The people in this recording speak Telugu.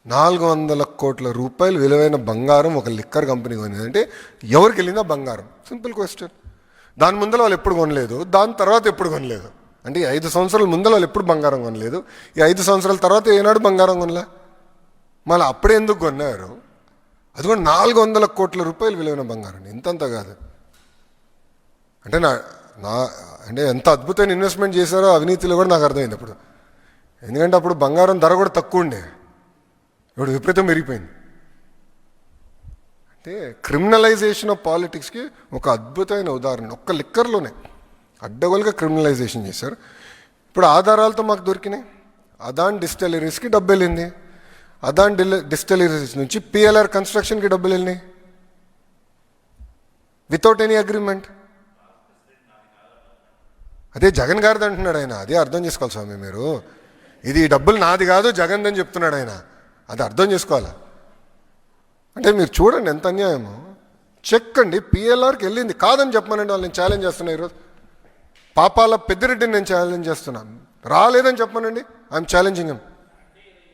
400 కోట్ల రూపాయలు విలువైన బంగారం ఒక లిక్కర్ కంపెనీ కొనింది అంటే ఎవరికి వెళ్ళిందా బంగారం? Simple question. దాని ముందర వాళ్ళు ఎప్పుడు కొనలేదు, దాని తర్వాత ఎప్పుడు కొనలేదు. అంటే ఈ 5 సంవత్సరాల ముందర వాళ్ళు ఎప్పుడు బంగారం కొనలేదు, ఈ 5 సంవత్సరాల తర్వాత ఏనాడు బంగారం కొనలే. మళ్ళీ అప్పుడే ఎందుకు కొన్నారు? అది కూడా 400 కోట్ల రూపాయలు విలువైన బంగారం, ఇంతంత కాదు. అంటే అంటే ఎంత అద్భుతమైన ఇన్వెస్ట్మెంట్ చేశారో అవినీతిలో కూడా నాకు అర్థమైంది అప్పుడు. ఎందుకంటే అప్పుడు బంగారం ధర కూడా తక్కువ ఉండే, ఇప్పుడు విపరీతం పెరిగిపోయింది. అంటే క్రిమినలైజేషన్ ఆఫ్ పాలిటిక్స్కి ఒక అద్భుతమైన ఉదాహరణ ఒక్క లిక్కర్లోనే అడ్డగోలుగా క్రిమినలైజేషన్ చేశారు. ఇప్పుడు ఆధారాలతో మాకు దొరికినాయి. అదాన్ డిస్టిలరీస్కి డబ్బు వెళ్ళింది, అదాన్ డిస్టిలరీస్ నుంచి పిఎల్ఆర్ కన్స్ట్రక్షన్కి డబ్బులు వెళ్ళినాయి వితౌట్ ఎనీ అగ్రిమెంట్. అదే జగన్ గారిది అంటున్నాడు ఆయన, అదే అర్థం చేసుకోవాలి స్వామి మీరు. ఇది డబ్బులు నాది కాదు జగన్ అని చెప్తున్నాడు ఆయన, అది అర్థం చేసుకోవాలా. అంటే మీరు చూడండి ఎంత అన్యాయమో. చెక్ అండి, పిఎల్ఆర్కి వెళ్ళింది కాదని చెప్పమనండి, వాళ్ళు నేను ఛాలెంజ్ చేస్తున్నా ఈరోజు. పాపాల పెద్దిరెడ్డిని నేను ఛాలెంజ్ చేస్తున్నాను, రాలేదని చెప్పమనండి, ఐఎమ్ ఛాలెంజింగ్ హిమ్.